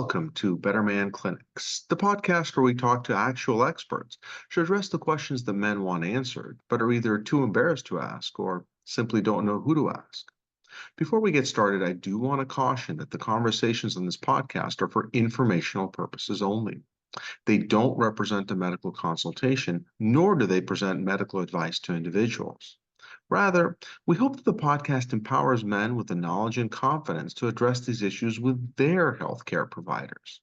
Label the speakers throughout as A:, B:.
A: welcome to Better Man Clinics, the podcast where we talk to actual experts to address the questions that men want answered, but are either too embarrassed to ask or simply don't know who to ask. Before we get started, I do want to caution that the conversations on this podcast are for informational purposes only. They don't represent a medical consultation, nor do they present medical advice to individuals. Rather, we hope that the podcast empowers men with the knowledge and confidence to address these issues with their healthcare providers.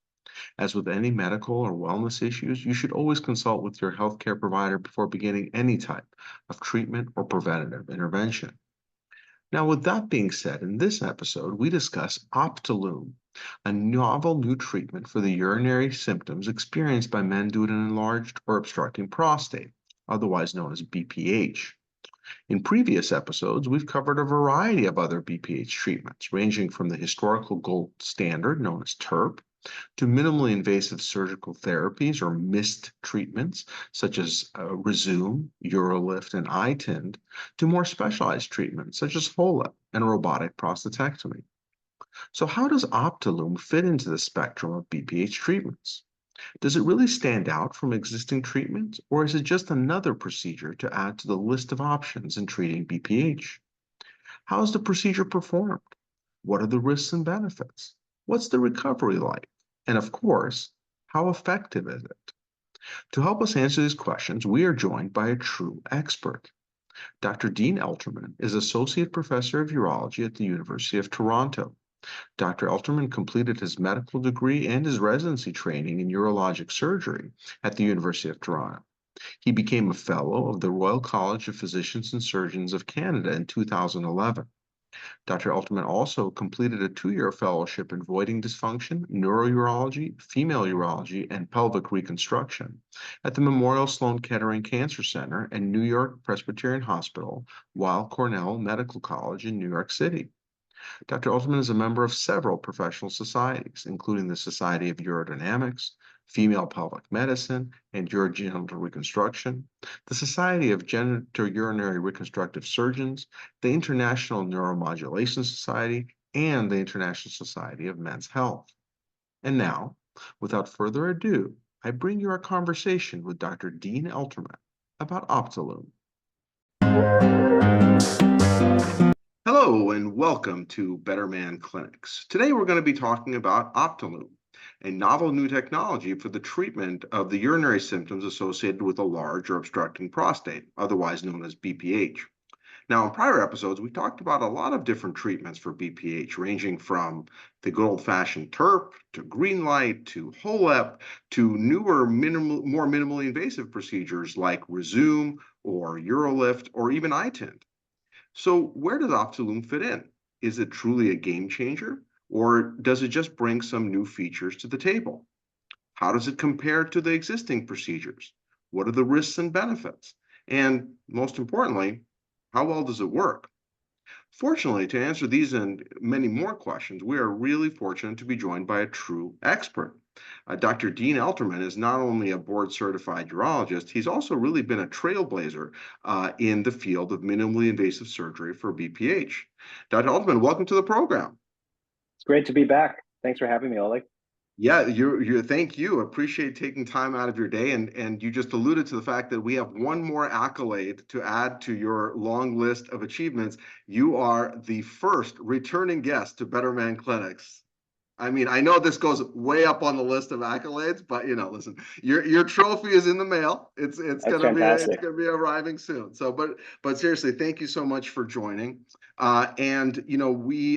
A: As with any medical or wellness issues, you should always consult with your healthcare provider before beginning any type of treatment or preventative intervention. Now, with that being said, in this episode, we discuss Optilume, a novel new treatment for the urinary symptoms experienced by men due to an enlarged or obstructing prostate, otherwise known as BPH. In previous episodes, we've covered a variety of other BPH treatments, ranging from the historical gold standard known as TURP to minimally invasive surgical therapies or MIST treatments, such as Rezum, Urolift, and iTind, to more specialized treatments, such as HoLEP and robotic prostatectomy. So how does Optilume fit into the spectrum of BPH treatments? Does it really stand out from existing treatments, or is it just another procedure to add to the list of options in treating BPH? How is the procedure performed? What are the risks and benefits? What's the recovery like? And of course, how effective is it? To help us answer these questions, we are joined by a true expert. Dr. Dean Elterman is Associate Professor of Urology at the University of Toronto. Dr. Elterman completed his medical degree and his residency training in urologic surgery at the University of Toronto. He became a Fellow of the Royal College of Physicians and Surgeons of Canada in 2011. Dr. Elterman also completed a 2-year fellowship in voiding dysfunction, neurourology, female urology, and pelvic reconstruction at the Memorial Sloan Kettering Cancer Center and New York Presbyterian Hospital, Weill Cornell Medical College in New York City. Dr. Elterman is a member of several professional societies, including the Society of Urodynamics, Female Pelvic Medicine, and Urogenital Reconstruction, the Society of Genitourinary Reconstructive Surgeons, the International Neuromodulation Society, and the International Society of Men's Health. And now, without further ado, I bring you our conversation with Dr. Dean Elterman about Optilume. Hello and welcome to Better Man Clinics. Today we're going to be talking about Optilume, a novel new technology for the treatment of the urinary symptoms associated with a large or obstructing prostate, otherwise known as BPH. Now, in prior episodes, we talked about a lot of different treatments for BPH, ranging from the good old-fashioned TURP to green light to HoLEP to newer, more minimally invasive procedures like Rezum or Urolift or even iTind. So where does Optilume fit in? Is it truly a game changer, or does it just bring some new features to the table? How does it compare to the existing procedures? What are the risks and benefits? And most importantly, how well does it work? Fortunately, to answer these and many more questions, we are really fortunate to be joined by a true expert. Dr. Dean Elterman is not only a board-certified urologist, he's also really been a trailblazer in the field of minimally invasive surgery for BPH. Dr. Elterman, welcome to the program.
B: It's great to be back. Thanks for having me, Oleg.
A: Yeah, thank you. Appreciate taking time out of your day. And you just alluded to the fact that we have one more accolade to add to your long list of achievements. You are the first returning guest to Better Man Clinics. I mean, I know this goes way up on the list of accolades, but listen, your trophy is in the mail. It's gonna be arriving soon. So, but seriously, thank you so much for joining. And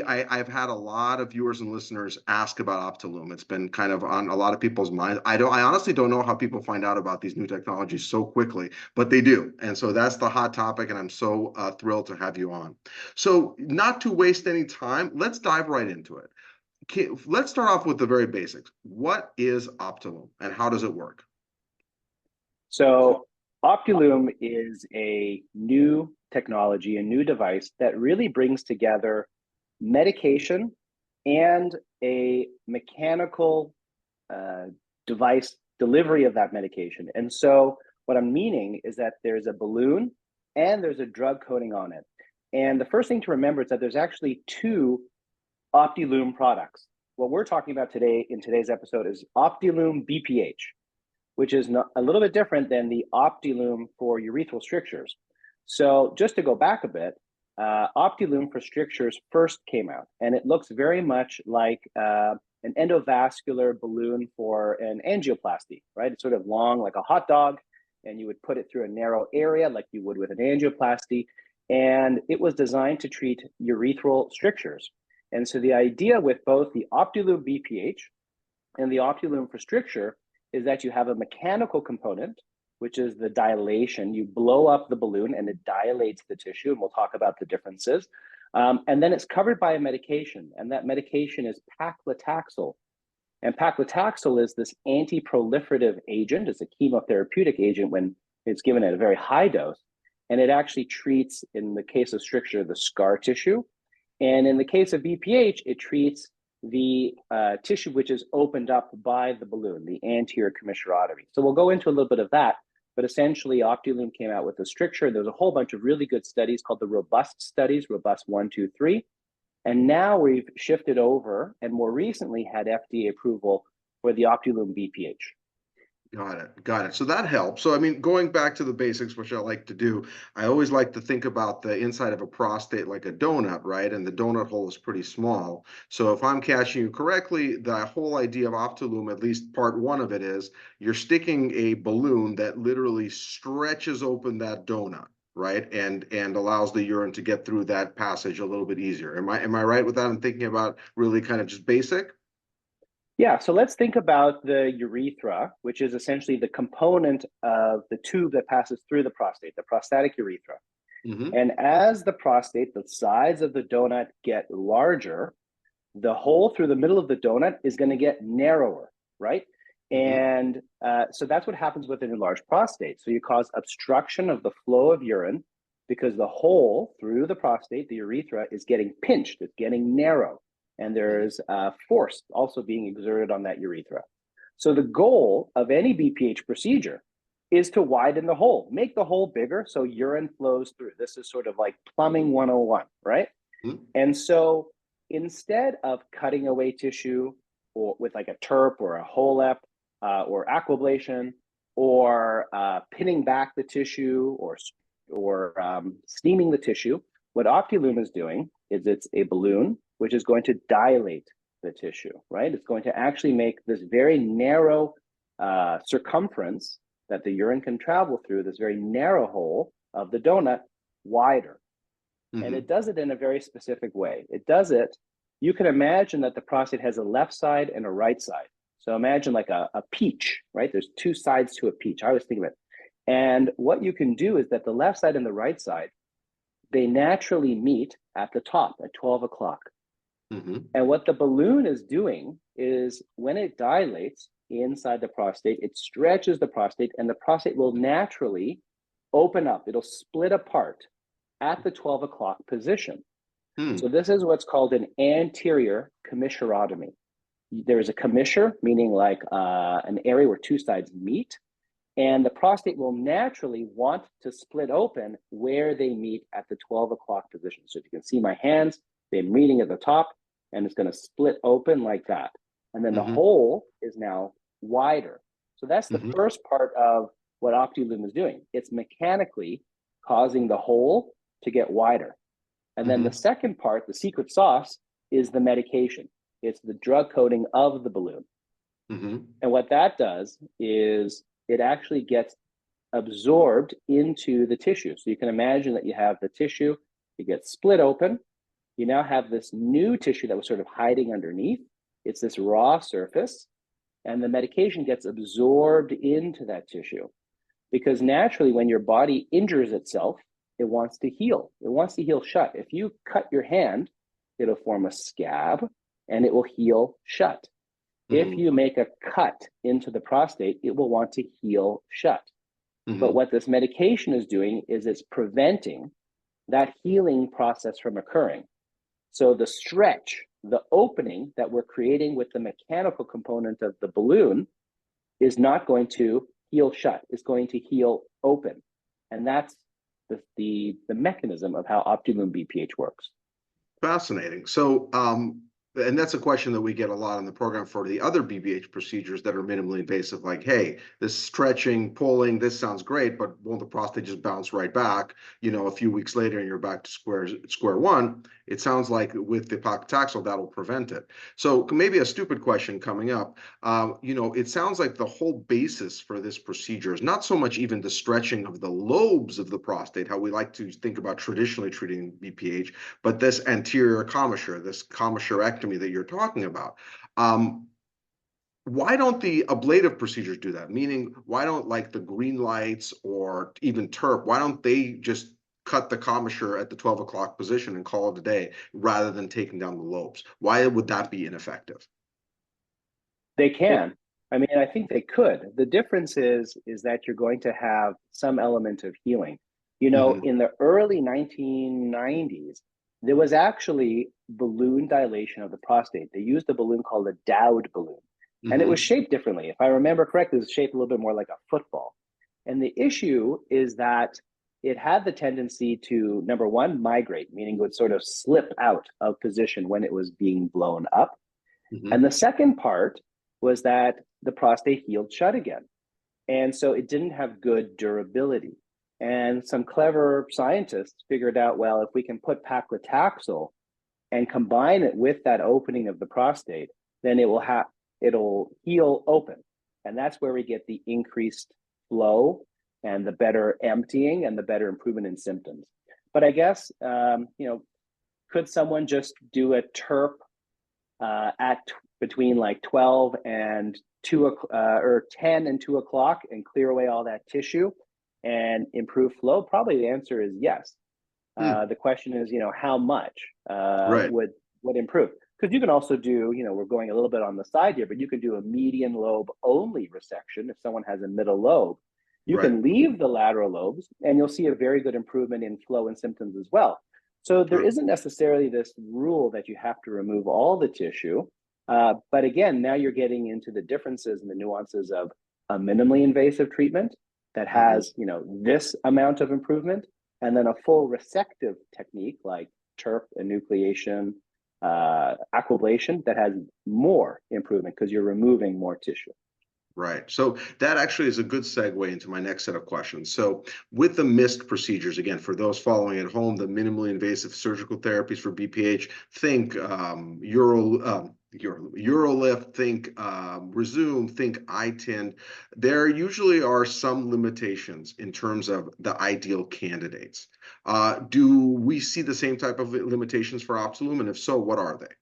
A: I've had a lot of viewers and listeners ask about Optilume. It's been kind of on a lot of people's minds. I honestly don't know how people find out about these new technologies so quickly, but they do. And so that's the hot topic, and I'm so thrilled to have you on. So, not to waste any time, let's dive right into it. Let's start off with the very basics. What is Optilume and how does it work?
B: So Optilume is a new technology, a new device that really brings together medication and a mechanical device delivery of that medication. And so what I'm meaning is that there's a balloon and there's a drug coating on it. And the first thing to remember is that there's actually two Optilume products. what we're talking about today in today's episode is Optilume BPH, which is a little bit different than the Optilume for urethral strictures. So just to go back a bit, Optilume for strictures first came out, and it looks very much like an endovascular balloon for an angioplasty, right? It's sort of long like a hot dog, and you would put it through a narrow area like you would with an angioplasty. And it was designed to treat urethral strictures. And so the idea with both the Optilume BPH and the Optilume for stricture is that you have a mechanical component, which is the dilation. You blow up the balloon and it dilates the tissue, and we'll talk about the differences. And then it's covered by a medication, and that medication is Paclitaxel. And Paclitaxel is this anti-proliferative agent. It's a chemotherapeutic agent when it's given at a very high dose. And it actually treats, in the case of stricture, the scar tissue. And in the case of BPH, it treats the tissue which is opened up by the balloon, the anterior commissurotomy. So we'll go into a little bit of that, but essentially Optilume came out with the stricture. There's a whole bunch of really good studies called the robust studies, robust 1, 2, 3. And now we've shifted over and more recently had FDA approval for the Optilume BPH.
A: Got it. Got it. So that helps. So, I mean, going back to the basics, which I like to do, I always like to think about the inside of a prostate like a donut, right? And the donut hole is pretty small. So if I'm catching you correctly, the whole idea of Optilume, at least part one of it, is you're sticking a balloon that literally stretches open that donut, right? And allows the urine to get through that passage a little bit easier. Am I right with that? I'm thinking about really kind of just basic.
B: Yeah, so let's think about the urethra, which is essentially the component of the tube that passes through the prostate, the prostatic urethra.
A: Mm-hmm.
B: And as the prostate, the sides of the donut get larger, the hole through the middle of the donut is going to get narrower, right? And so that's what happens with an enlarged prostate. So you cause obstruction of the flow of urine because the hole through the prostate, the urethra, is getting pinched, it's getting narrow. And there's force also being exerted on that urethra. So the goal of any BPH procedure is to widen the hole, make the hole bigger so urine flows through. This is sort of like plumbing 101, right? Mm-hmm. And so instead of cutting away tissue or with like a TURP or a HoLEP or aquablation or pinning back the tissue or steaming the tissue, what Optilume is doing is it's a balloon which is going to dilate the tissue, right? It's going to actually make this very narrow circumference that the urine can travel through, this very narrow hole of the donut, wider. Mm-hmm. And it does it in a very specific way. It does it, you can imagine that the prostate has a left side and a right side. So imagine like a peach, right? There's two sides to a peach. I always think of it. And what you can do is that the left side and the right side, they naturally meet at the top at 12 o'clock. Mm-hmm. And what the balloon is doing is when it dilates inside the prostate, it stretches the prostate, and the prostate will naturally open up. It'll split apart at the 12 o'clock position. So this is what's called an anterior commissurotomy. There is a commissure, meaning like an area where two sides meet, and the prostate will naturally want to split open where they meet at the 12 o'clock position. So if you can see my hands, they're meeting at the top, and it's going to split open like that. And then the hole is now wider. So that's the first part of what Optilume is doing. It's mechanically causing the hole to get wider. And then the second part, the secret sauce, is the medication. It's the drug coating of the balloon. And what that does is it actually gets absorbed into the tissue. So you can imagine that you have the tissue, it gets split open. You now have this new tissue that was sort of hiding underneath. It's this raw surface, and the medication gets absorbed into that tissue. Because naturally, when your body injures itself, it wants to heal. It wants to heal shut. If you cut your hand, it'll form a scab and it will heal shut. If you make a cut into the prostate, it will want to heal shut. But what this medication is doing is it's preventing that healing process from occurring. So the stretch, the opening that we're creating with the mechanical component of the balloon is not going to heal shut. It's going to heal open. And that's the mechanism of how Optilume BPH works.
A: Fascinating. So And that's a question that we get a lot in the program for the other BPH procedures that are minimally invasive, like, hey, this stretching, pulling, this sounds great, but won't the prostate just bounce right back, a few weeks later and you're back to square one? It sounds like with the Paclitaxel, that'll prevent it. So maybe a stupid question coming up. It sounds like the whole basis for this procedure is not so much even the stretching of the lobes of the prostate, how we like to think about traditionally treating BPH, but this anterior commissure, this commissurectomy that you're talking about. Why don't the ablative procedures do that? Meaning, why don't like the green lights or even TURP, why don't they just cut the commissure at the 12 o'clock position and call it a day rather than taking down the lobes? Why would that be ineffective?
B: They can. I mean, I think they could. The difference is that you're going to have some element of healing. In the early 1990s, there was actually balloon dilation of the prostate. They used a balloon called a Dowd balloon, and it was shaped differently. If I remember correctly, it was shaped a little bit more like a football. And the issue is that it had the tendency to, number one, migrate, meaning it would sort of slip out of position when it was being blown up. And the second part was that the prostate healed shut again. And so it didn't have good durability. And some clever scientists figured out, well, if we can put Paclitaxel and combine it with that opening of the prostate, then it'll heal open. And that's where we get the increased flow and the better emptying and the better improvement in symptoms. But I guess, could someone just do a TURP between like 12 and 2 or 10 and 2 o'clock and clear away all that tissue and improve flow? Probably the answer is yes. The question is, how much would improve? Because you can also do, we're going a little bit on the side here, but you can do a median lobe only resection. If someone has a middle lobe, you can leave the lateral lobes and you'll see a very good improvement in flow and symptoms as well. So there isn't necessarily this rule that you have to remove all the tissue. But again, now you're getting into the differences and the nuances of a minimally invasive treatment that has, this amount of improvement, and then a full resective technique like TURP, enucleation, aquablation that has more improvement because you're removing more tissue.
A: Right. So that actually is a good segue into my next set of questions. So with the MIST procedures, again, for those following at home, the minimally invasive surgical therapies for BPH, think Urolift, think Rezum, think iTind. There usually are some limitations in terms of the ideal candidates. Do we see the same type of limitations for Optilume? And if so, what are they?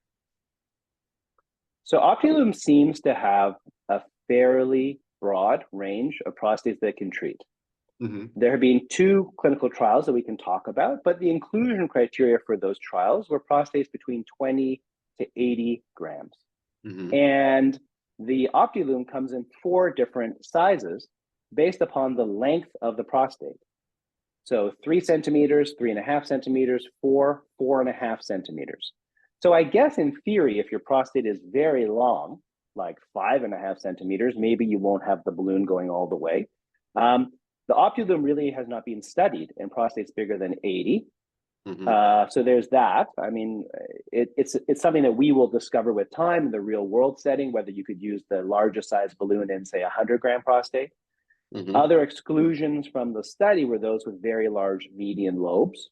B: So Optilume seems to have a fairly broad range of prostates that it can treat. There have been 2 clinical trials that we can talk about, but the inclusion criteria for those trials were prostates between 20 to 80 grams. And the Optilume comes in 4 different sizes based upon the length of the prostate. So 3 centimeters, 3.5 centimeters, 4.5 centimeters. So I guess in theory, if your prostate is very long, like 5.5 centimeters, maybe you won't have the balloon going all the way. The Optilume really has not been studied in prostates bigger than 80. So there's that. I mean, it's something that we will discover with time in the real world setting, whether you could use the largest size balloon in, say, 100-gram prostate. Other exclusions from the study were those with very large median lobes.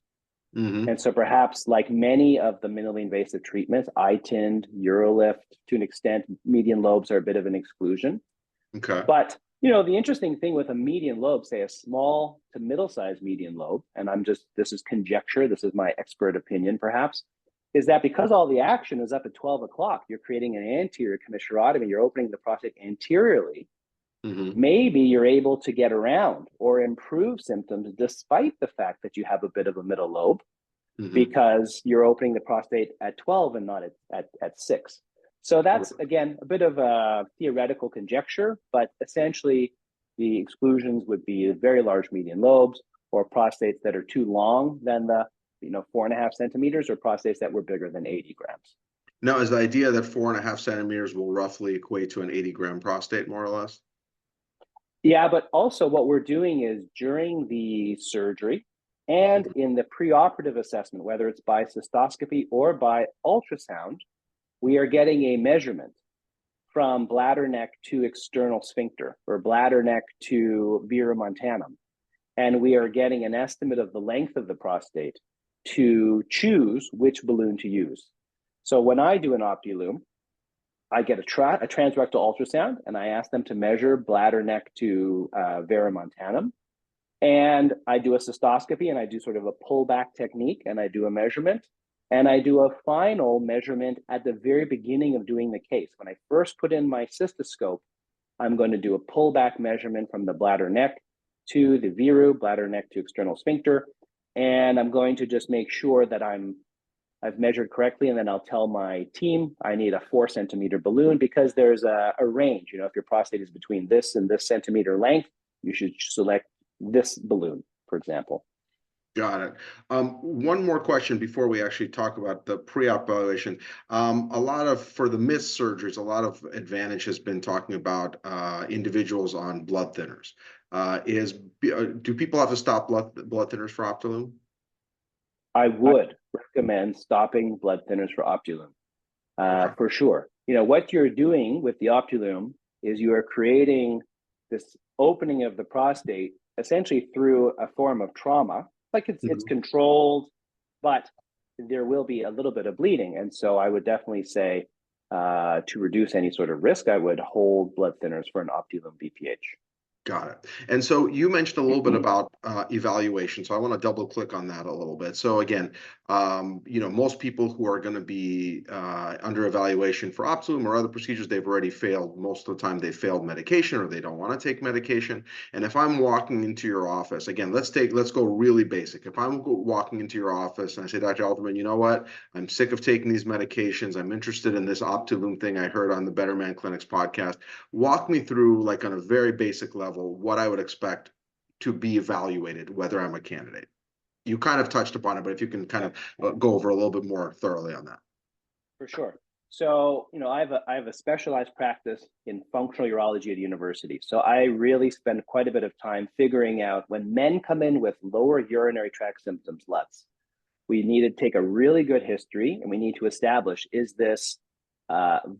B: And so perhaps like many of the minimally invasive treatments, iTind, Urolift, to an extent, median lobes are a bit of an exclusion. But, the interesting thing with a median lobe, say a small to middle-sized median lobe, and this is conjecture, this is my expert opinion perhaps, is that because all the action is up at 12 o'clock, you're creating an anterior commissurotomy, you're opening the prostate anteriorly, maybe you're able to get around or improve symptoms despite the fact that you have a bit of a middle lobe because you're opening the prostate at 12 and not at 6. So that's, again, a bit of a theoretical conjecture, but essentially the exclusions would be very large median lobes or prostates that are too long than the 4.5 centimeters or prostates that were bigger than 80 grams.
A: Now, is the idea that 4.5 centimeters will roughly equate to an 80-gram prostate, more or less?
B: Yeah, but also what we're doing is during the surgery and in the preoperative assessment, whether it's by cystoscopy or by ultrasound, we are getting a measurement from bladder neck to external sphincter, or bladder neck to verumontanum. And we are getting an estimate of the length of the prostate to choose which balloon to use. So when I do an Optilume, I get a transrectal ultrasound, and I ask them to measure bladder neck to verumontanum. And I do a cystoscopy, and I do sort of a pullback technique, and I do a measurement. And I do a final measurement at the very beginning of doing the case. When I first put in my cystoscope, I'm going to do a pullback measurement from the bladder neck to the viru, bladder neck to external sphincter. And I'm going to just make sure that I've measured correctly, and then I'll tell my team I need a 4-centimeter balloon, because there's a range. You know, if your prostate is between this and this centimeter length, you should select this balloon, for example.
A: Got it. One more question before we actually talk about the pre-op evaluation. For the missed surgeries, a lot of advantage has been talking about individuals on blood thinners. Do people have to stop blood thinners for Optilume?
B: I would recommend stopping blood thinners for Optilume, for sure. You know, what you're doing with the Optilume is you are creating this opening of the prostate essentially through a form of trauma. Like it's controlled, but there will be a little bit of bleeding. And so I would definitely say to reduce any sort of risk, I would hold blood thinners for an Optilume BPH.
A: Got it. And so you mentioned a little bit about evaluation. So I want to double click on that a little bit. So again, most people who are going to be under evaluation for Optilume or other procedures, they've already failed. Most of the time they failed medication, or they don't want to take medication. And if I'm walking into your office, again, let's go really basic. If I'm walking into your office and I say, Dr. Alderman, you know what? I'm sick of taking these medications. I'm interested in this Optilume thing I heard on the Better Man Clinics podcast. Walk me through, like, on a very basic level, what I would expect to be evaluated, whether I'm a candidate. You kind of touched upon it, but if you can kind of go over a little bit more thoroughly on that.
B: For sure. So, I have a specialized practice in functional urology at university. So I really spend quite a bit of time figuring out when men come in with lower urinary tract symptoms, we need to take a really good history, and we need to establish, is this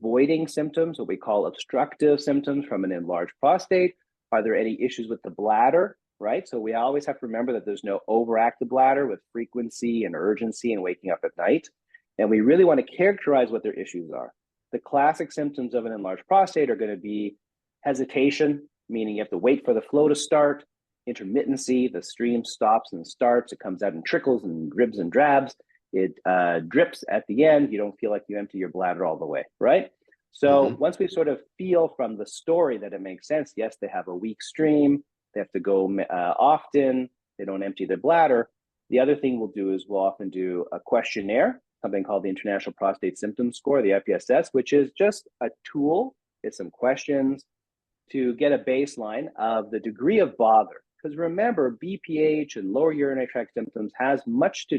B: voiding symptoms, what we call obstructive symptoms from an enlarged prostate? Are there any issues with the bladder, right? So we always have to remember that there's no overactive bladder with frequency and urgency and waking up at night. And we really want to characterize what their issues are. The classic symptoms of an enlarged prostate are going to be hesitation, meaning you have to wait for the flow to start, intermittency, the stream stops and starts, it comes out in trickles and dribs and drabs, it drips at the end, you don't feel like you empty your bladder all the way, right? So once we sort of feel from the story that it makes sense, yes, they have a weak stream, they have to go often, they don't empty their bladder. The other thing we'll do is we'll often do a questionnaire, something called the International Prostate Symptom Score, the IPSS, which is just a tool. It's some questions to get a baseline of the degree of bother. Because remember, BPH and lower urinary tract symptoms has mostly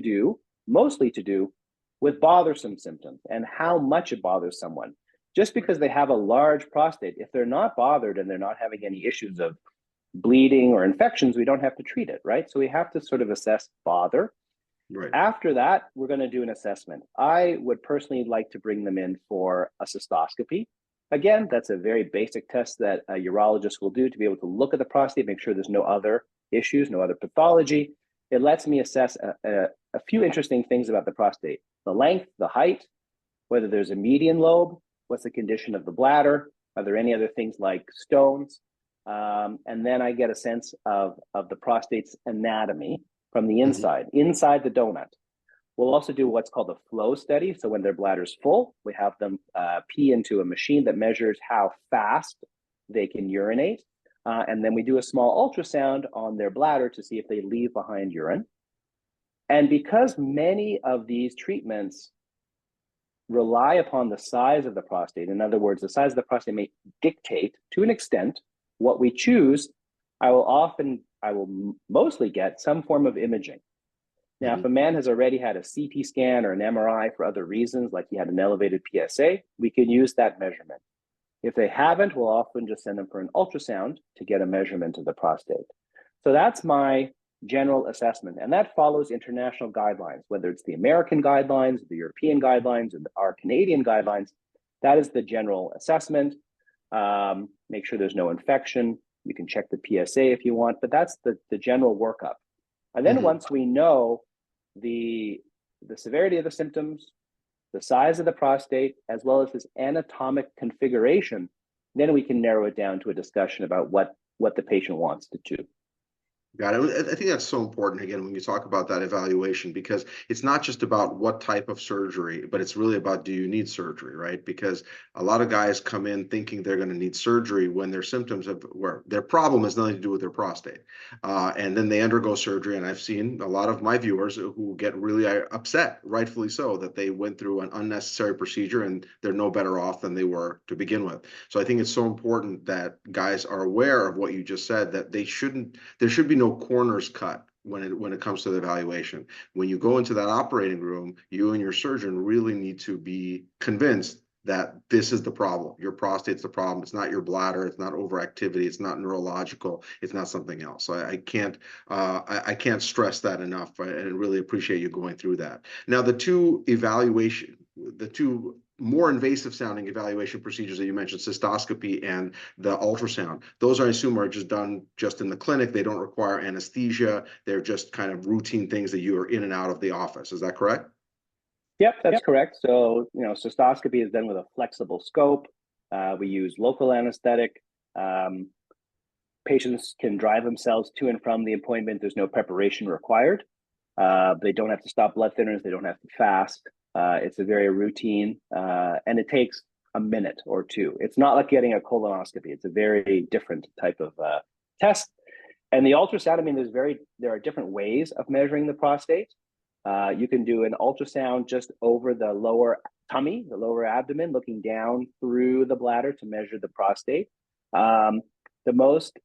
B: to do with bothersome symptoms and how much it bothers someone. Just because they have a large prostate, if they're not bothered and they're not having any issues of bleeding or infections, we don't have to treat it, right? So we have to sort of assess bother.
A: Right.
B: After that, we're going to do an assessment. I would personally like to bring them in for a cystoscopy. Again, that's a very basic test that a urologist will do to be able to look at the prostate, make sure there's no other issues, no other pathology. It lets me assess a few interesting things about the prostate: the length, the height, whether there's a median lobe, what's the condition of the bladder, are there any other things like stones? And then I get a sense of the prostate's anatomy from the inside the donut. We'll also do what's called a flow study. So when their bladder's full, we have them pee into a machine that measures how fast they can urinate. And then we do a small ultrasound on their bladder to see if they leave behind urine. And because many of these treatments rely upon the size of the prostate, in other words, the size of the prostate may dictate to an extent what we choose, I will mostly get some form of imaging. Now, if a man has already had a CT scan or an MRI for other reasons, like he had an elevated PSA, we can use that measurement. If they haven't, we'll often just send them for an ultrasound to get a measurement of the prostate. So that's my general assessment. And that follows international guidelines, whether it's the American guidelines, the European guidelines, or our Canadian guidelines. that is the general assessment. Make sure there's no infection. You can check the PSA if you want, but that's the general workup. And then once we know the severity of the symptoms, the size of the prostate, as well as this anatomic configuration, then we can narrow it down to a discussion about what the patient wants to do.
A: Got it. I think that's so important, again, when you talk about that evaluation, because it's not just about what type of surgery, but it's really about, do you need surgery, right? Because a lot of guys come in thinking they're going to need surgery when their symptoms where their problem has nothing to do with their prostate. And then they undergo surgery. And I've seen a lot of my viewers who get really upset, rightfully so, that they went through an unnecessary procedure and they're no better off than they were to begin with. So I think it's so important that guys are aware of what you just said, that there should be no corners cut when it comes to the evaluation. When you go into that operating room, you and your surgeon really need to be convinced that this is the problem. Your prostate's the problem. It's not your bladder. It's not overactivity. It's not neurological. It's not something else. So I can't stress that enough. And really appreciate you going through that. Now, the two more invasive sounding evaluation procedures that you mentioned, cystoscopy and the ultrasound, those I assume are just done just in the clinic. They don't require anesthesia. They're just kind of routine things that you are in and out of the office. Is that correct?
B: Yep, that's correct. So, cystoscopy is done with a flexible scope. We use local anesthetic. Patients can drive themselves to and from the appointment. There's no preparation required. They don't have to stop blood thinners. They don't have to fast. It's a very routine, and it takes a minute or two. It's not like getting a colonoscopy. It's a very different type of test. And the ultrasound, I mean, there are different ways of measuring the prostate. You can do an ultrasound just over the lower tummy, the lower abdomen, looking down through the bladder to measure the prostate. The most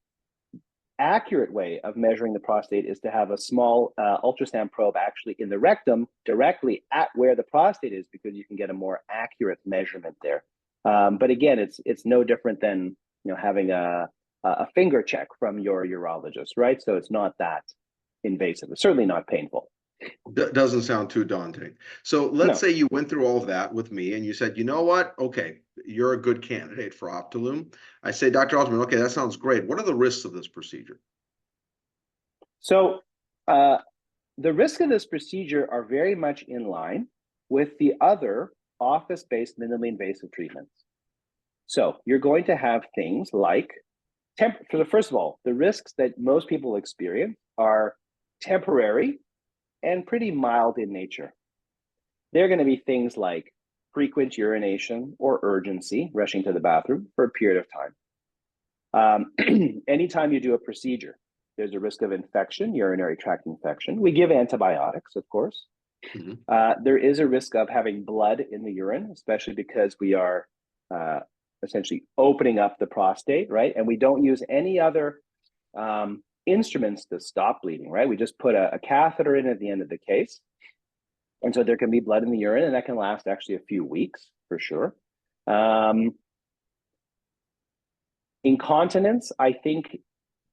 B: accurate way of measuring the prostate is to have a small ultrasound probe actually in the rectum directly at where the prostate is, because you can get a more accurate measurement there. But again, it's no different than having a finger check from your urologist, right? So it's not that invasive. It's certainly not painful.
A: Doesn't sound too daunting. So let's say you went through all of that with me and you said, you know what? Okay, you're a good candidate for Optilume. I say, Dr. Altman, okay, that sounds great. What are the risks of this procedure?
B: So the risks of this procedure are very much in line with the other office-based minimally invasive treatments. So you're going to have things like, first of all, the risks that most people experience are temporary and pretty mild in nature. They're going to be things like frequent urination or urgency, rushing to the bathroom for a period of time. Anytime you do a procedure, there's a risk of infection, urinary tract infection. We give antibiotics, of course. There is a risk of having blood in the urine, especially because we are essentially opening up the prostate, right? And we don't use any other instruments to stop bleeding, right? We just put a catheter in at the end of the case. And so there can be blood in the urine, and that can last actually a few weeks for sure. Incontinence, I think,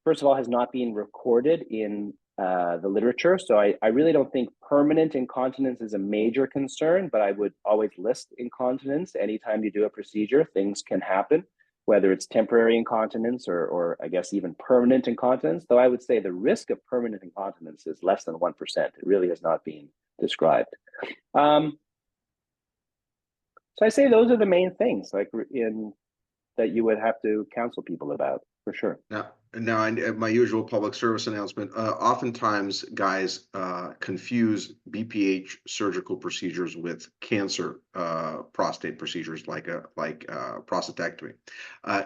B: first of all, has not been recorded in the literature. So I really don't think permanent incontinence is a major concern, but I would always list incontinence. Anytime you do a procedure, things can happen, whether it's temporary incontinence or I guess even permanent incontinence, though I would say the risk of permanent incontinence is less than 1%. It really has not been described. So I say those are the main things that you would have to counsel people about, for sure.
A: Now, my usual public service announcement, oftentimes guys confuse BPH surgical procedures with cancer prostate procedures like prostatectomy.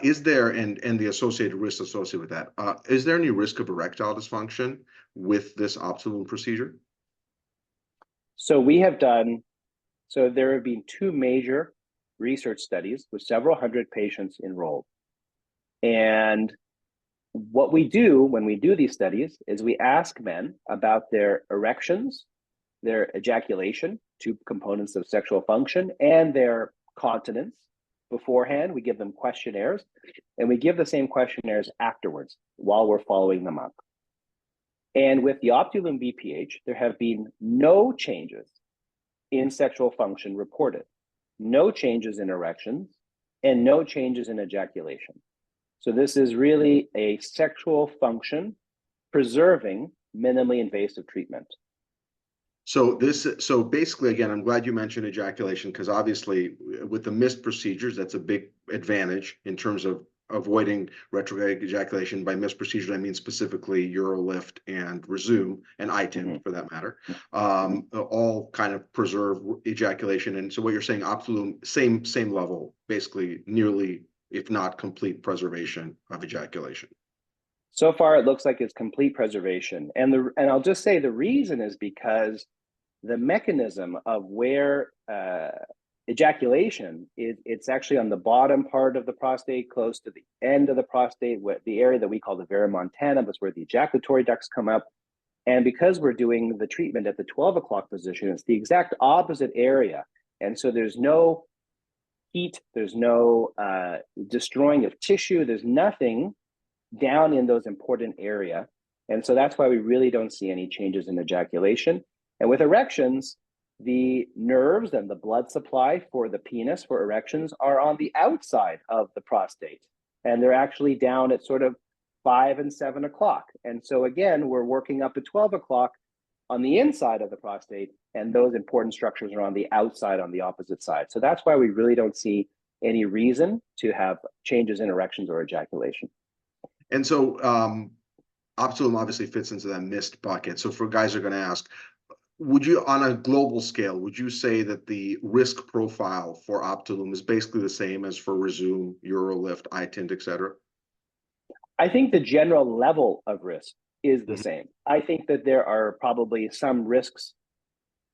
A: Is there, and the associated risks associated with that, is there any risk of erectile dysfunction with this Optilume procedure?
B: So there have been two major research studies with several hundred patients enrolled. And what we do when we do these studies is we ask men about their erections, their ejaculation, two components of sexual function, and their continence beforehand. We give them questionnaires, and we give the same questionnaires afterwards while we're following them up. And with the Optilume BPH, there have been no changes in sexual function reported. no changes in erections, and no changes in ejaculation. So this is really a sexual function preserving minimally invasive treatment.
A: So basically, again, I'm glad you mentioned ejaculation, because obviously with the missed procedures, that's a big advantage in terms of avoiding retrograde ejaculation. By missed procedures, I mean specifically Urolift and Rezum and iTind for that matter. All kind of preserve ejaculation. And so what you're saying, Optilume, same level, basically nearly, if not complete preservation of ejaculation.
B: So far, it looks like it's complete preservation. And I'll just say the reason is because the mechanism of where ejaculation it's actually on the bottom part of the prostate, close to the end of the prostate, the area that we call the vera montana. That's where the ejaculatory ducts come up. And because we're doing the treatment at the 12 o'clock position, it's the exact opposite area. And so there's no heat, there's no destroying of tissue, there's nothing down in those important area. And so that's why we really don't see any changes in ejaculation. And with erections, the nerves and the blood supply for the penis for erections are on the outside of the prostate. And they're actually down at sort of 5 and 7 o'clock. And so again, we're working up at 12 o'clock on the inside of the prostate, and those important structures are on the outside on the opposite side. So that's why we really don't see any reason to have changes in erections or ejaculation.
A: And so Optilume obviously fits into that missed bucket. So for guys who are going to ask, would you, on a global scale, would you say that the risk profile for Optilume is basically the same as for Rezum, Urolift, iTind, et cetera?
B: I think the general level of risk is the same. I think that there are probably some risks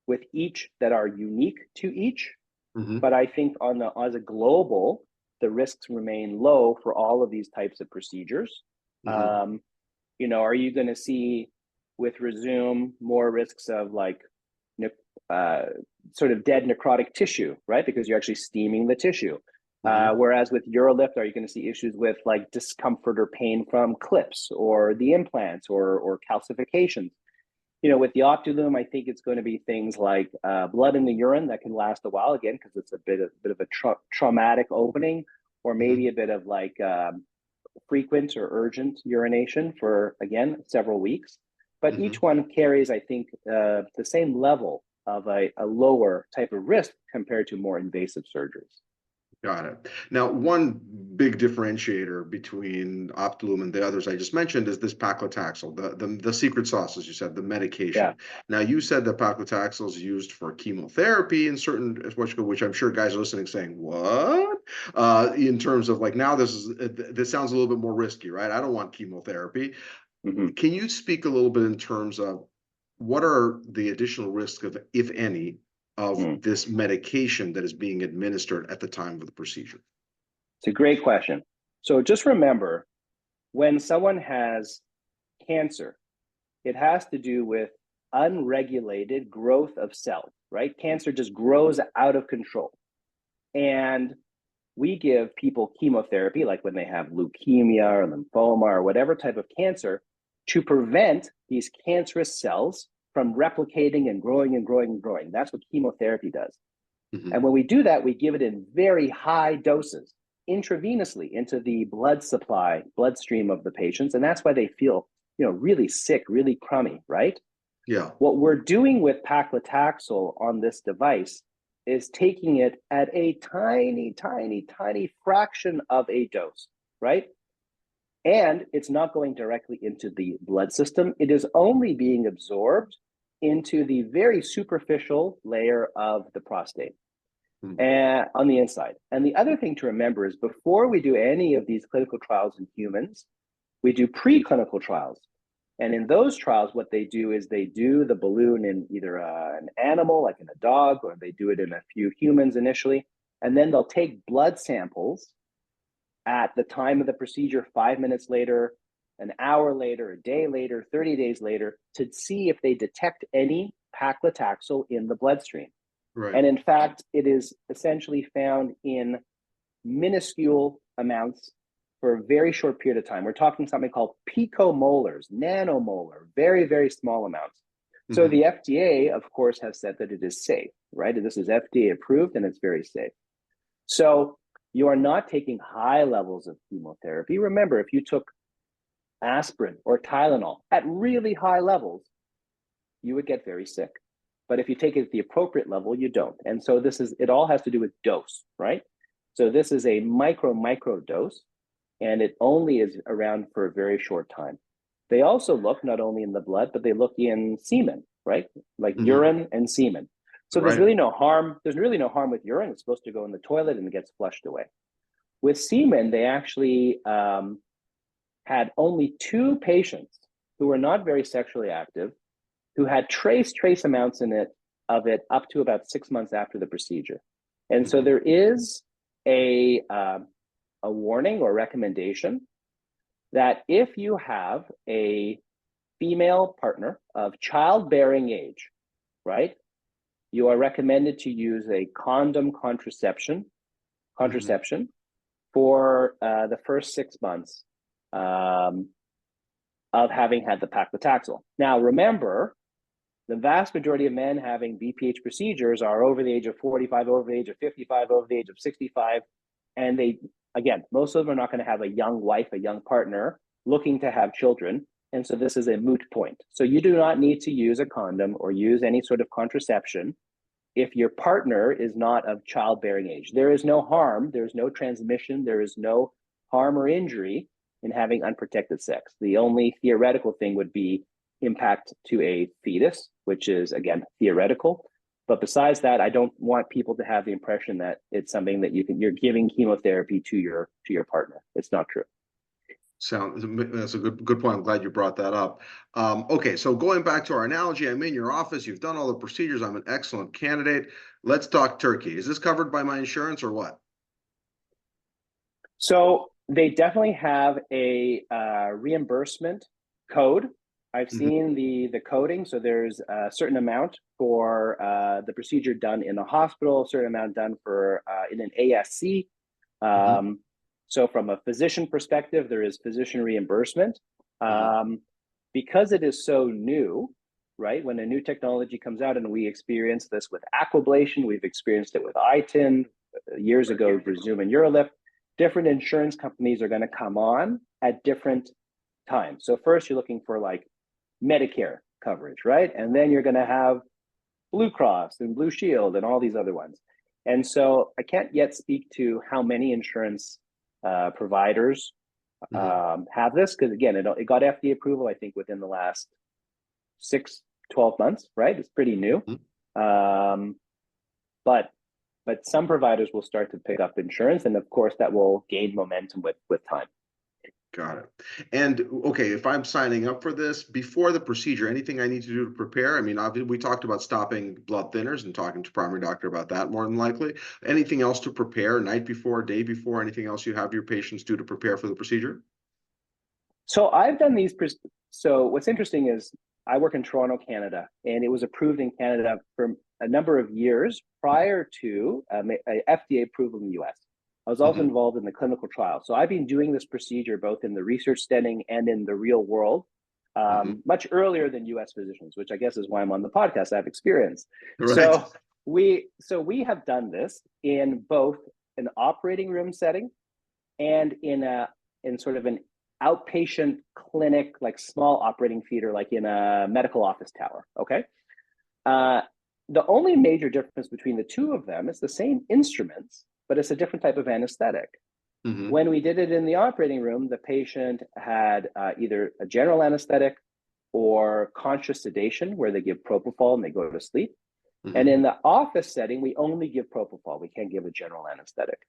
B: with each that are unique to each, but I think as a global, the risks remain low for all of these types of procedures. You know, are you going to see with Rezum more risks of like sort of dead necrotic tissue, right? Because you're actually steaming the tissue. Whereas with Urolift, are you going to see issues with like discomfort or pain from clips or the implants or calcifications? You know, with the Optilume, I think it's going to be things like blood in the urine that can last a while, again, because it's a bit of a traumatic opening, or maybe a bit of like frequent or urgent urination for, again, several weeks. But each one carries, I think, the same level of a lower type of risk compared to more invasive surgeries.
A: Got it. Now, one big differentiator between Optilume and the others I just mentioned is this Paclitaxel, the secret sauce, as you said, the medication.
B: Yeah.
A: Now, you said that Paclitaxel is used for chemotherapy in certain, which I'm sure guys are listening saying, what? In terms of like, now this sounds a little bit more risky, right? I don't want chemotherapy. Can you speak a little bit in terms of what are the additional risks of, if any, of this medication that is being administered at the time of the procedure?
B: It's a great question. So just remember, when someone has cancer, it has to do with unregulated growth of cells, right? Cancer just grows out of control. And we give people chemotherapy, like when they have leukemia or lymphoma or whatever type of cancer, to prevent these cancerous cells from replicating and growing and growing and growing. That's what chemotherapy does. And when we do that, we give it in very high doses, intravenously into the bloodstream of the patients. And that's why they feel, you know, really sick, really crummy, right?
A: Yeah.
B: What we're doing with Paclitaxel on this device is taking it at a tiny, tiny, tiny fraction of a dose, right? And it's not going directly into the blood system. It is only being absorbed into the very superficial layer of the prostate and on the inside. And the other thing to remember is before we do any of these clinical trials in humans, we do preclinical trials. And in those trials, what they do is they do the balloon in either an animal, like in a dog, or they do it in a few humans initially. And then they'll take blood samples at the time of the procedure, 5 minutes later, an hour later, a day later, 30 days later, to see if they detect any Paclitaxel in the bloodstream.
A: Right.
B: And in fact, it is essentially found in minuscule amounts for a very short period of time. We're talking something called picomolars, nanomolar, very, very small amounts. So the FDA, of course, has said that it is safe. right? And this is FDA approved and it's very safe. So you are not taking high levels of chemotherapy. Remember, if you took aspirin or Tylenol at really high levels, you would get very sick. But if you take it at the appropriate level, you don't. And so it all has to do with dose, right? So this is a micro dose, and it only is around for a very short time. They also look not only in the blood, but they look in semen, right? Like urine and semen. So there's really no harm. There's really no harm with urine. It's supposed to go in the toilet and it gets flushed away. With semen, they actually had only 2 patients who were not very sexually active, who had trace amounts of it up to about 6 months after the procedure. And so there is a warning or recommendation that if you have a female partner of childbearing age, right, you are recommended to use a condom contraception for the first 6 months of having had the Paclitaxel. Now, remember, the vast majority of men having BPH procedures are over the age of 45, over the age of 55, over the age of 65. And they, again, most of them are not going to have a young wife, a young partner looking to have children. And so this is a moot point. So you do not need to use a condom or use any sort of contraception if your partner is not of childbearing age. There is no harm, there's no transmission, there is no harm or injury in having unprotected sex. The only theoretical thing would be impact to a fetus, which is, again, theoretical. But besides that, I don't want people to have the impression that it's something that you're giving chemotherapy to your partner. It's not true.
A: That's a good point. I'm glad you brought that up. Okay, so going back to our analogy, I'm in your office. You've done all the procedures. I'm an excellent candidate. Let's talk Turkey. Is this covered by my insurance or what?
B: So they definitely have a reimbursement code. I've seen the coding. So there's a certain amount for the procedure done in a hospital, a certain amount done for in an ASC. So from a physician perspective, there is physician reimbursement. Because it is so new, right? When a new technology comes out, and we experienced this with aquablation, we've experienced it with iTind years ago, Rezum and Urolift, different insurance companies are going to come on at different times. So first you're looking for like Medicare coverage, right? And then you're going to have Blue Cross and Blue Shield and all these other ones. And so I can't yet speak to how many insurance providers have this, because again, it got FDA approval, I think, within the last 6-12 months, right? It's pretty new. But some providers will start to pick up insurance, and of course that will gain momentum with time.
A: Got it. And okay, if I'm signing up for this before the procedure, anything I need to do to prepare? I mean, obviously, we talked about stopping blood thinners and talking to primary doctor about that more than likely. Anything else to prepare night before, day before? Anything else you have your patients do to prepare for the procedure?
B: So I've done these. So what's interesting is I work in Toronto, Canada, and it was approved in Canada for a number of years prior to FDA approval in the US. I was also involved in the clinical trial. So I've been doing this procedure both in the research setting and in the real world much earlier than US physicians, which I guess is why I'm on the podcast. I have experience. Right. So we have done this in both an operating room setting and in sort of an outpatient clinic, like small operating theater, like in a medical office tower. Okay. The only major difference between the two of them is the same instruments, but it's a different type of anesthetic. When we did it in the operating room, the patient had either a general anesthetic or conscious sedation, where they give propofol and they go to sleep. And in the office setting, we only give propofol. We can't give a general anesthetic.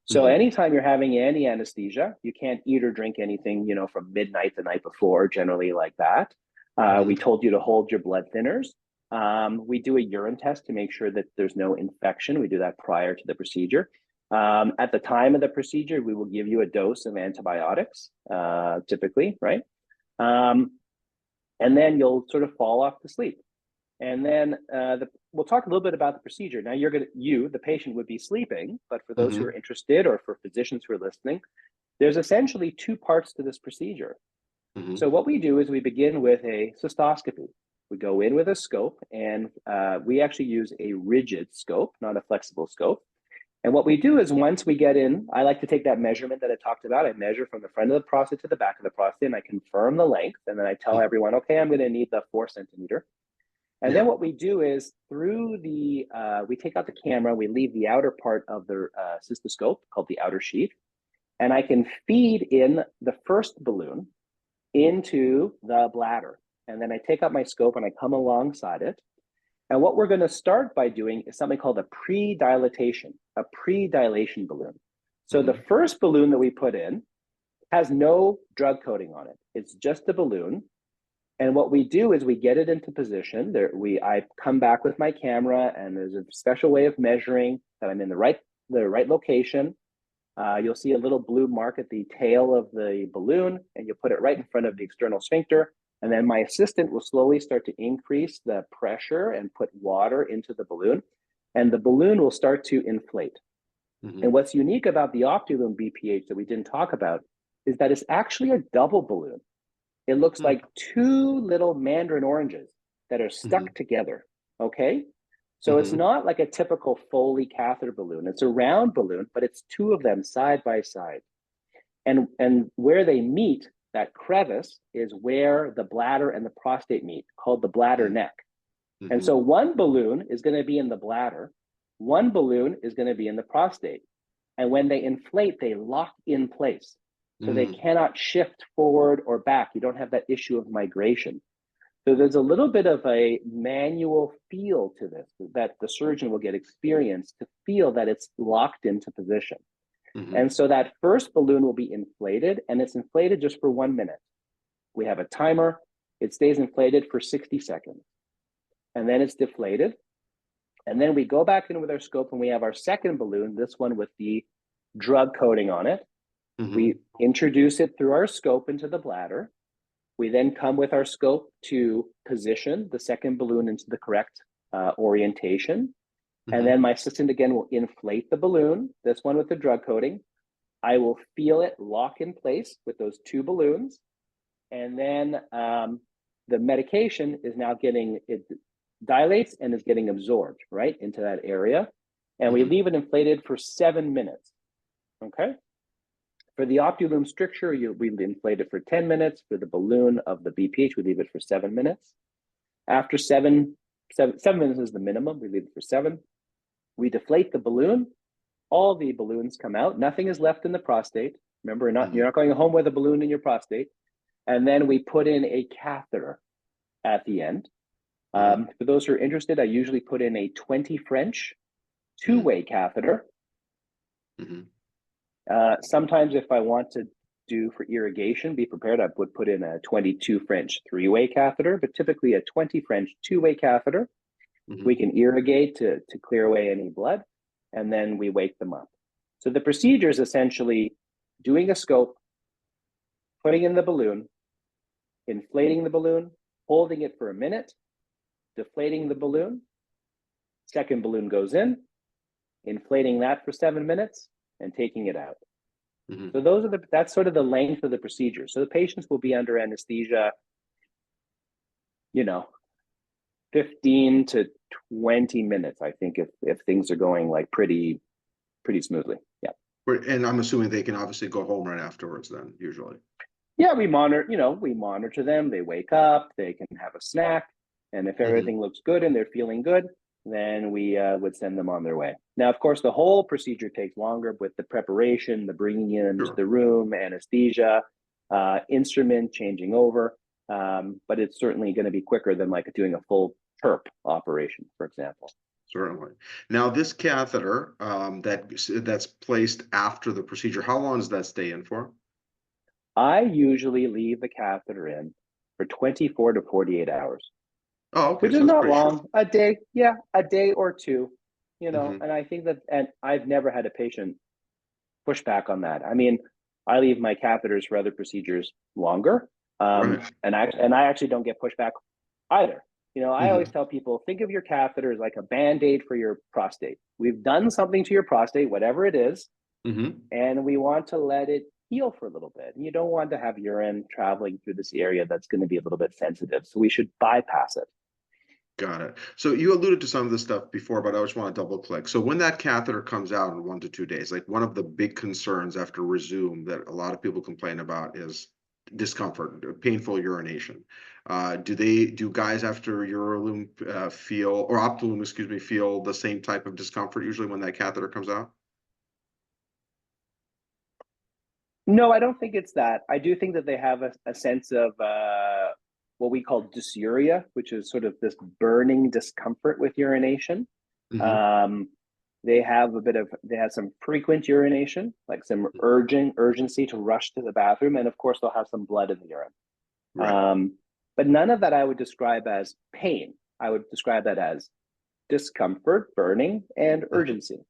B: So anytime you're having any anesthesia, you can't eat or drink anything, from midnight the night before, generally like that. We told you to hold your blood thinners. We do a urine test to make sure that there's no infection. We do that prior to the procedure. At the time of the procedure, we will give you a dose of antibiotics, typically, right? And then you'll sort of fall off to sleep. And then we'll talk a little bit about the procedure. Now, the patient would be sleeping, but for those who are interested, or for physicians who are listening, there's essentially 2 parts to this procedure. So what we do is we begin with a cystoscopy. We go in with a scope, and we actually use a rigid scope, not a flexible scope. And what we do is once we get in, I like to take that measurement that I talked about. I measure from the front of the prostate to the back of the prostate, and I confirm the length. And then I tell everyone, okay, I'm going to need the 4 centimeter. And then what we do is through the, we take out the camera, we leave the outer part of the cystoscope called the outer sheath, and I can feed in the first balloon into the bladder. And then I take out my scope and I come alongside it. And what we're going to start by doing is something called a pre-dilation balloon. So the first balloon that we put in has no drug coating on it. It's just a balloon. And what we do is we get it into position. I come back with my camera, and there's a special way of measuring that I'm in the right location. You'll see a little blue mark at the tail of the balloon, and you put it right in front of the external sphincter. And then my assistant will slowly start to increase the pressure and put water into the balloon, and the balloon will start to inflate. And what's unique about the Optilume BPH that we didn't talk about is that it's actually a double balloon. It looks like 2 little mandarin oranges that are stuck together, okay? So it's not like a typical Foley catheter balloon. It's a round balloon, but it's 2 of them side by side. And where they meet, that crevice is where the bladder and the prostate meet, called the bladder neck. And so one balloon is going to be in the bladder, one balloon is going to be in the prostate. And when they inflate, they lock in place. So they cannot shift forward or back. You don't have that issue of migration. So there's a little bit of a manual feel to this that the surgeon will get experience to feel that it's locked into position. And so that first balloon will be inflated, and it's inflated just for 1 minute. We have a timer. It stays inflated for 60 seconds. And then it's deflated. And then we go back in with our scope, and we have our second balloon, this one with the drug coating on it. We introduce it through our scope into the bladder. We then come with our scope to position the second balloon into the correct orientation. And then my assistant again will inflate the balloon, this one with the drug coating. I will feel it lock in place with those 2 balloons. And then the medication is now it dilates and is getting absorbed right into that area. And we leave it inflated for 7 minutes, okay? For the Optilume stricture, we inflate it for 10 minutes. For the balloon of the BPH, we leave it for 7 minutes. After 7 minutes is the minimum. We leave it for 7. We deflate the balloon. All the balloons come out. Nothing is left in the prostate. Remember, you're not going home with a balloon in your prostate. And then we put in a catheter at the end. For those who are interested, I usually put in a 20 French 2-way catheter. Sometimes if I want to do for irrigation, be prepared, I would put in a 22 French 3-way catheter, but typically a 20 French 2-way catheter. We can irrigate to clear away any blood, and then we wake them up. So the procedure is essentially doing a scope, putting in the balloon, inflating the balloon, holding it for a minute, deflating the balloon, second balloon goes in, inflating that for 7 minutes, and taking it out. So that's sort of the length of the procedure. So the patients will be under anesthesia, 15 to 20 minutes, I think, if things are going like pretty smoothly. Yeah.
A: And I'm assuming they can obviously go home right afterwards then, usually.
B: Yeah, we monitor them. They wake up, they can have a snack. And if everything looks good and they're feeling good, then we would send them on their way. Now, of course, the whole procedure takes longer with the preparation, the bringing in into the room, anesthesia, instrument changing over. But it's certainly going to be quicker than like doing a full TURP operation, for example.
A: Certainly. Now, this catheter that's placed after the procedure, how long does that stay in for?
B: I usually leave the catheter in for 24 to 48 hours.
A: Oh, okay.
B: Which is not long. A day, a day or 2, and I think that, and I've never had a patient push back on that. I mean, I leave my catheters for other procedures longer. And I actually don't get pushback either. I always tell people, think of your catheter as like a Band-Aid for your prostate. We've done something to your prostate, whatever it is, and we want to let it heal for a little bit. And you don't want to have urine traveling through this area that's going to be a little bit sensitive. So we should bypass it.
A: Got it. So you alluded to some of this stuff before, but I just want to double click. So when that catheter comes out in 1 to 2 days, like one of the big concerns after Rezum that a lot of people complain about is discomfort, painful urination. Do guys after Urolume feel, or Optilume, excuse me, feel the same type of discomfort usually when that catheter comes out?
B: No, I don't think it's that. I do think that they have a sense of what we call dysuria, which is sort of this burning discomfort with urination.
A: Mhm.
B: They have some frequent urination, like some urgency to rush to the bathroom, and of course they'll have some blood in the urine.
A: Right.
B: But none of that I would describe as pain. I would describe that as discomfort, burning, and
A: Uh-huh.
B: urgency.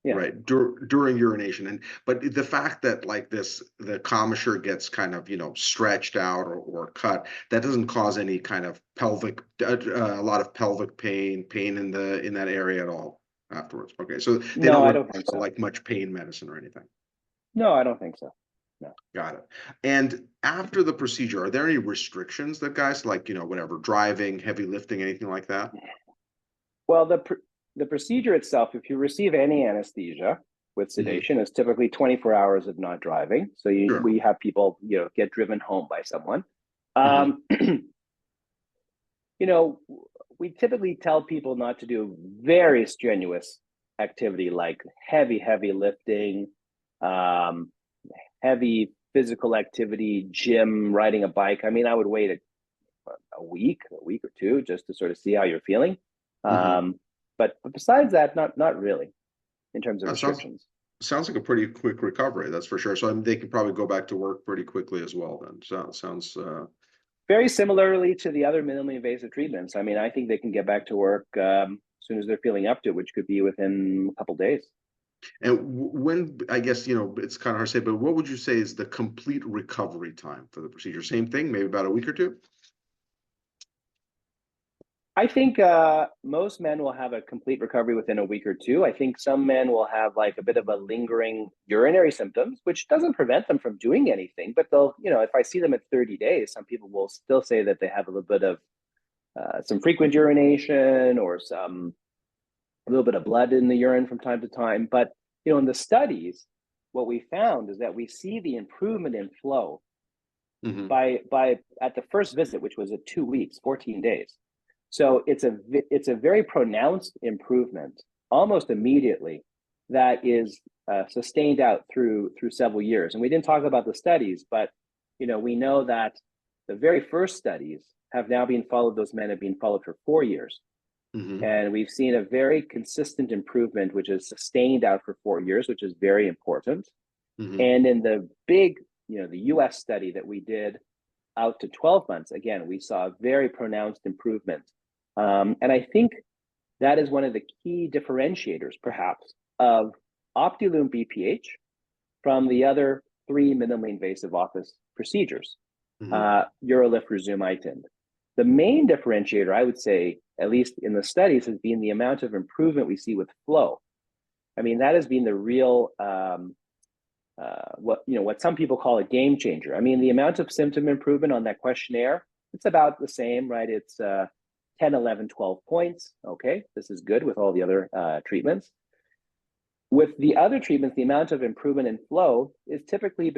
B: Yeah.
A: Right, during urination. And but the fact that like the commissure gets kind of, stretched out or cut, that doesn't cause any kind of a lot of pelvic pain in that area at all afterwards. Okay, so they
B: No,
A: don't
B: I don't think
A: require
B: so.
A: like much pain medicine or anything.
B: No, I don't think so. No.
A: Got it. And after the procedure, are there any restrictions that guys like, whatever, driving, heavy lifting, anything like that?
B: Well, the procedure itself, if you receive any anesthesia with
A: Hmm.
B: sedation, is typically 24 hours of not driving. So
A: Sure.
B: we have people, get driven home by someone.
A: Hmm.
B: You know, we typically tell people not to do very strenuous activity like heavy lifting, um, heavy physical activity, gym, riding a bike. I mean, I would wait a week or two, just to sort of see how you're feeling.
A: Hmm.
B: But besides that, not really in terms of
A: That sounds
B: restrictions.
A: sounds like a pretty quick recovery, that's for sure. So I mean, they can probably go back to work pretty quickly as well then. So sounds
B: Very similarly to the other minimally invasive treatments. I mean, I think they can get back to work as soon as they're feeling up to it, which could be within a couple of days.
A: and when I guess, it's kind of hard to say, but what would you say is the complete recovery time for the procedure? Same thing, maybe about a week or two?
B: I think most men will have a complete recovery within a week or two. I think some men will have like a bit of a lingering urinary symptoms, which doesn't prevent them from doing anything. But they'll, if I see them at 30 days, some people will still say that they have a little bit of some frequent urination or a little bit of blood in the urine from time to time. But in the studies, what we found is that we see the improvement in flow
A: Hmm.
B: by at the first visit, which was at 2 weeks, 14 days. So it's a very pronounced improvement almost immediately that is sustained out through several years. And we didn't talk about the studies, but we know that the very first studies have now been followed. Those men have been followed for 4 years,
A: Hmm.
B: and we've seen a very consistent improvement, which is sustained out for 4 years, which is very important.
A: Hmm.
B: And in the big, the US study that we did out to 12 months, again, we saw a very pronounced improvement. And I think that is one of the key differentiators, perhaps, of Optilume BPH from the other three minimally invasive office procedures,
A: Hmm.
B: Urolift, Rezum, iTind. The main differentiator, I would say, at least in the studies, has been the amount of improvement we see with flow. I mean, that has been the real what some people call a game changer. I mean, the amount of symptom improvement on that questionnaire, it's about the same, right? It's 10, 11, 12 points. Okay, this is good with all the other treatments. With the other treatments, the amount of improvement in flow is typically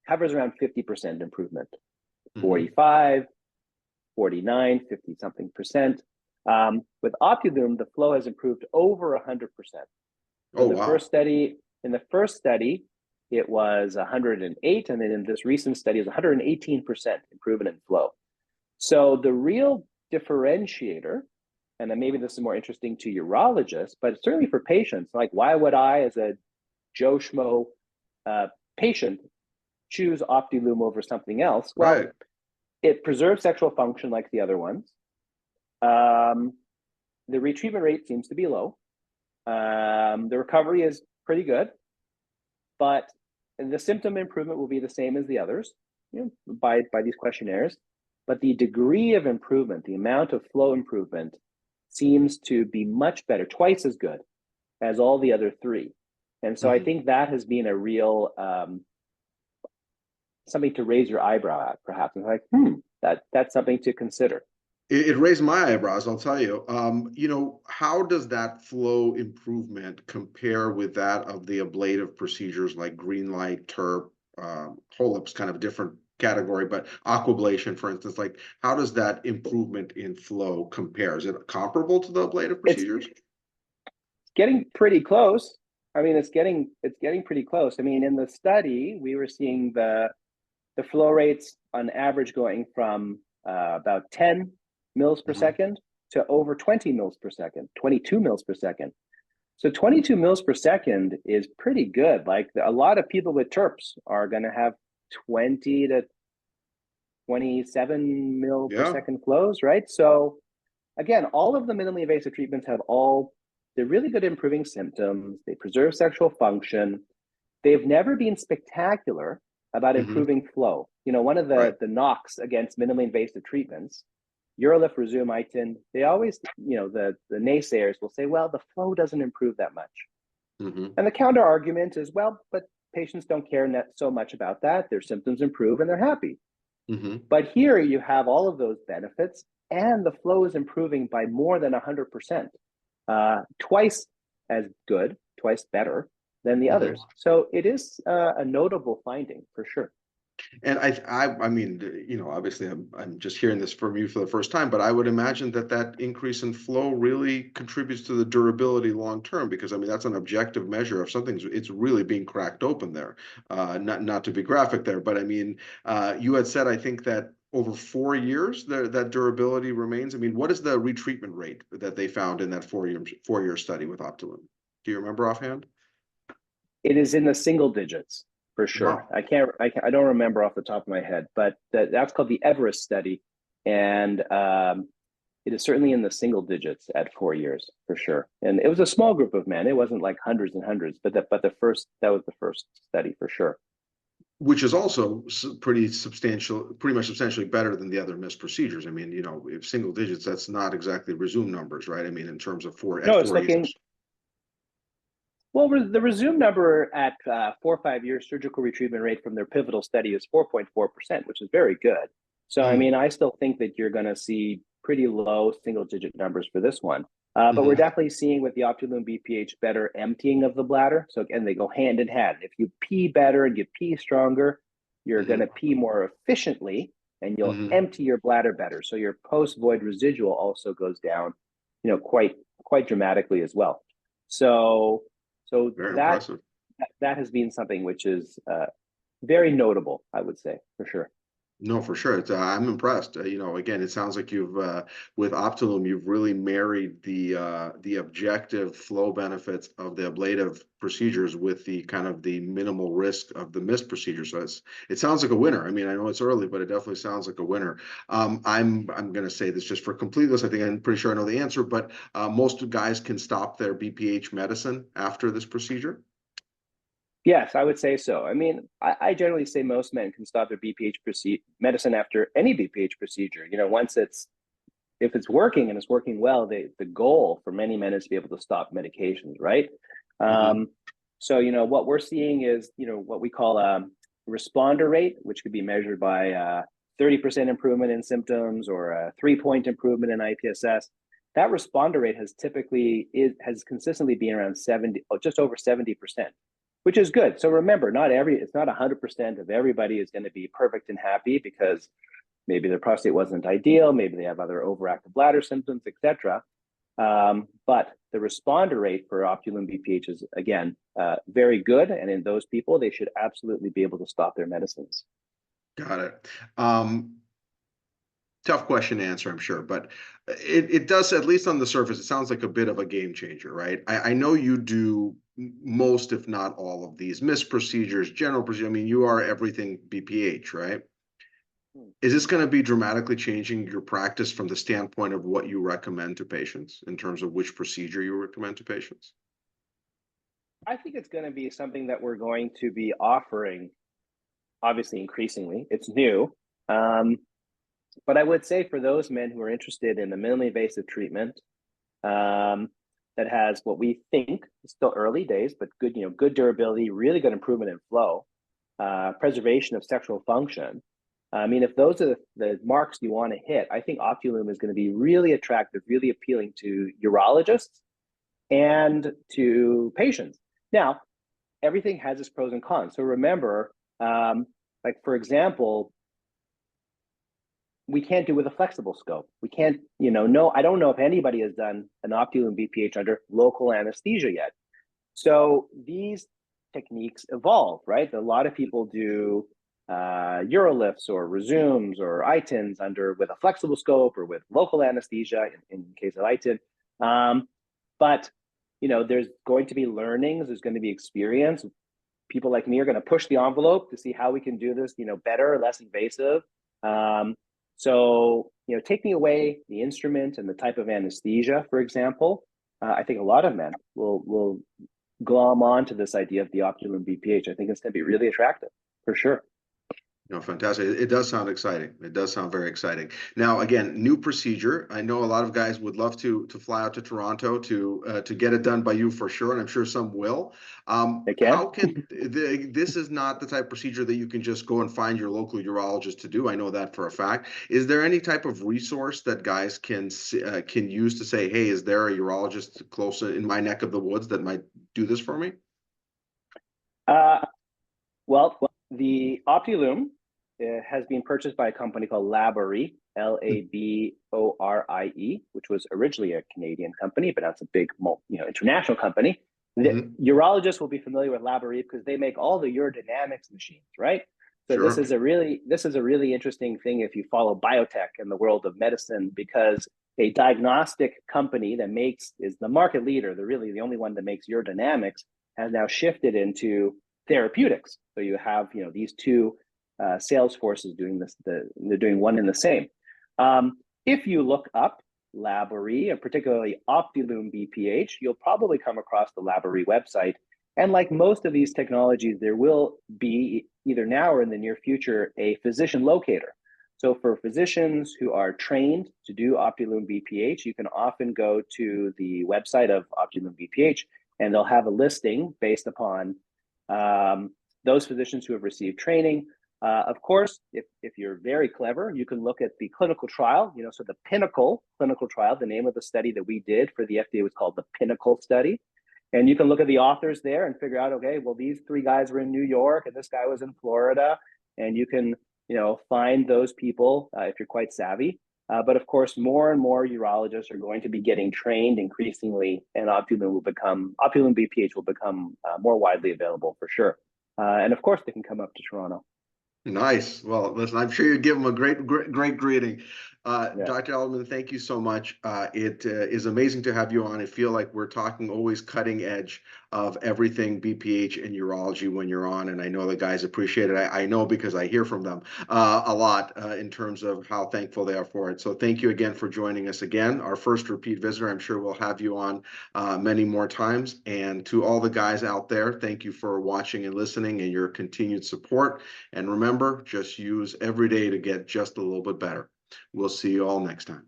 B: hovers around 50% improvement,
A: Hmm.
B: 45, 49, 50 something percent. With Optilume, the flow has improved over 100%. So
A: Oh, wow.
B: in the first study, it was 108, and then in this recent study, is 118% improvement in flow. So the real differentiator, and then maybe this is more interesting to urologists, but certainly for patients, like why would I, as a Joe Schmo uh, patient, choose Optilume over something else? Well,
A: Right.
B: it preserves sexual function like the other ones. Um, the retreatment rate seems to be low. The recovery is pretty good, but the symptom improvement will be the same as the others, by these questionnaires. But the degree of improvement, the amount of flow improvement, seems to be much better, twice as good as all the other three. And so I think that has been a real something to raise your eyebrow at, perhaps. And like, that's something to consider.
A: It raised my eyebrows, I'll tell you. How does that flow improvement compare with that of the ablative procedures like green light, TURP, HoLEP's kind of different category, but aquablation, for instance, like how does that improvement in flow compare? Is it comparable to the ablative procedures?
B: It's getting pretty close. I mean, it's getting pretty close. I mean, in the study, we were seeing the flow rates on average going from about 10 mils per second to over 20 mils per second, 22 mils per second. So 22 mils per second is pretty good. Like a lot of people with TURPs are going to have 20 to 27 mil per second flows, right? So again, all of the minimally invasive treatments they're really good at improving symptoms. They preserve sexual function. They've never been spectacular about improving flow. One of the knocks against minimally invasive treatments, Urolift, Rezum, iTind, they always, the naysayers will say, well, the flow doesn't improve that much. And the counter argument is, well, but patients don't care so much about that. Their symptoms improve and they're happy. But here you have all of those benefits and the flow is improving by more than 100%, twice as good, twice better than the others. So it is a notable finding for sure.
A: And I mean, obviously I'm just hearing this from you for the first time, but I would imagine that increase in flow really contributes to the durability long term, because I mean that's an objective measure of something. It's really being cracked open there. Not to be graphic there, but I mean, you had said I think that over 4 years that durability remains. I mean, what is the retreatment rate that they found in that 4-year study with Optilume? Do you remember offhand?
B: It is in the single digits. For sure.
A: Wow.
B: I don't remember off the top of my head, but that's called the Everest study. And it is certainly in the single digits at 4 years for sure. And it was a small group of men. It wasn't like hundreds and hundreds, but that was the first study for sure.
A: Which is also pretty much substantially better than the other missed procedures. I mean, if single digits, that's not exactly Rezum numbers, right? I mean, in terms of 4 years.
B: Well, the Rezum number at 4 or 5 years surgical retreatment rate from their pivotal study is 4.4%, which is very good. So, I mean, I still think that you're going to see pretty low single-digit numbers for this one. But we're definitely seeing with the Optilume BPH better emptying of the bladder. So, again, they go hand in hand. If you pee better and you pee stronger, you're going to pee more efficiently and you'll empty your bladder better. So your post-void residual also goes down, quite dramatically as well. So that has been something which is very notable, I would say, for sure.
A: No, for sure. I'm impressed. Again, it sounds like you've with Optilume, you've really married the objective flow benefits of the ablative procedures with the kind of the minimal risk of the missed procedure. So it sounds like a winner. I mean, I know it's early, but it definitely sounds like a winner. I'm going to say this just for completeness. I think I'm pretty sure I know the answer, but most guys can stop their BPH medicine after this procedure.
B: Yes, I would say so. I mean, I generally say most men can stop their BPH medicine after any BPH procedure. If it's working and it's working well, the goal for many men is to be able to stop medications, right? So, what we're seeing is, what we call a responder rate, which could be measured by 30% improvement in symptoms or a 3-point improvement in IPSS. That responder rate has consistently been around 70, just over 70%. Which is good. So remember, it's not 100% of everybody is going to be perfect and happy because maybe their prostate wasn't ideal, maybe they have other overactive bladder symptoms, etc. But the responder rate for Optilume BPH is, again, very good. And in those people, they should absolutely be able to stop their medicines.
A: Got it. Tough question to answer, I'm sure, but it does, at least on the surface, it sounds like a bit of a game changer, right? I know you do most, if not all, of these missed procedures, general procedures. I mean, you are everything BPH, right? Is this going to be dramatically changing your practice from the standpoint of what you recommend to patients in terms of which procedure you recommend to patients?
B: I think it's going to be something that we're going to be offering, obviously, increasingly. It's new. But I would say for those men who are interested in the minimally invasive treatment, that that has what we think is still early days, but good, good durability, really good improvement in flow, preservation of sexual function. I mean, if those are the marks you want to hit, I think Optilume is going to be really attractive, really appealing to urologists and to patients. Now, everything has its pros and cons. So remember, like for example, we can't do with a flexible scope. We can't, no, I don't know if anybody has done an Optilume BPH under local anesthesia yet. So these techniques evolve, right? A lot of people do Urolifts or Rezums or iTinds with a flexible scope or with local anesthesia in case of iTind. But there's going to be learnings, there's going to be experience. People like me are going to push the envelope to see how we can do this, better, less invasive. So, taking away the instrument and the type of anesthesia, for example, I think a lot of men will glom on to this idea of the Optilume BPH. I think it's going to be really attractive, for sure.
A: Fantastic. It does sound exciting. It does sound very exciting. Now, again, new procedure. I know a lot of guys would love to fly out to Toronto to get it done by you for sure, and I'm sure some will.
B: They can.
A: How can this is not the type of procedure that you can just go and find your local urologist to do. I know that for a fact. Is there any type of resource that guys can use to say, hey, is there a urologist close in my neck of the woods that might do this for me?
B: Well, the Optilume has been purchased by a company called Laborie, Laborie, which was originally a Canadian company, but now it's a big, international company. The urologists will be familiar with Laborie because they make all the urodynamics machines, right? So
A: Sure.
B: this is a really interesting thing if you follow biotech in the world of medicine, because a diagnostic company that is the market leader, really the only one that makes urodynamics, has now shifted into therapeutics. So you have these two sales forces doing this. They're doing one and the same. If you look up Laborie, and particularly Optilume BPH, you'll probably come across the Laborie website. And like most of these technologies, there will be either now or in the near future a physician locator. So for physicians who are trained to do Optilume BPH, you can often go to the website of Optilume BPH, and they'll have a listing based upon those physicians who have received training. Of course, if you're very clever, you can look at the clinical trial, so the Pinnacle clinical trial, the name of the study that we did for the FDA was called the Pinnacle study. And you can look at the authors there and figure out, okay, well, these three guys were in New York and this guy was in Florida. And you can, find those people if you're quite savvy. But of course, more and more urologists are going to be getting trained increasingly, and Optilume BPH will become more widely available for sure. And of course, they can come up to Toronto.
A: Nice. Well, listen, I'm sure you give them a great greeting.
B: Yeah.
A: Dr. Elderman, thank you so much. It is amazing to have you on. I feel like we're talking always cutting edge of everything BPH and urology when you're on, and I know the guys appreciate it. I know because I hear from them a lot in terms of how thankful they are for it. So thank you again for joining us again. Our first repeat visitor. I'm sure we'll have you on many more times. And to all the guys out there, thank you for watching and listening and your continued support. And remember, just use every day to get just a little bit better. We'll see you all next time.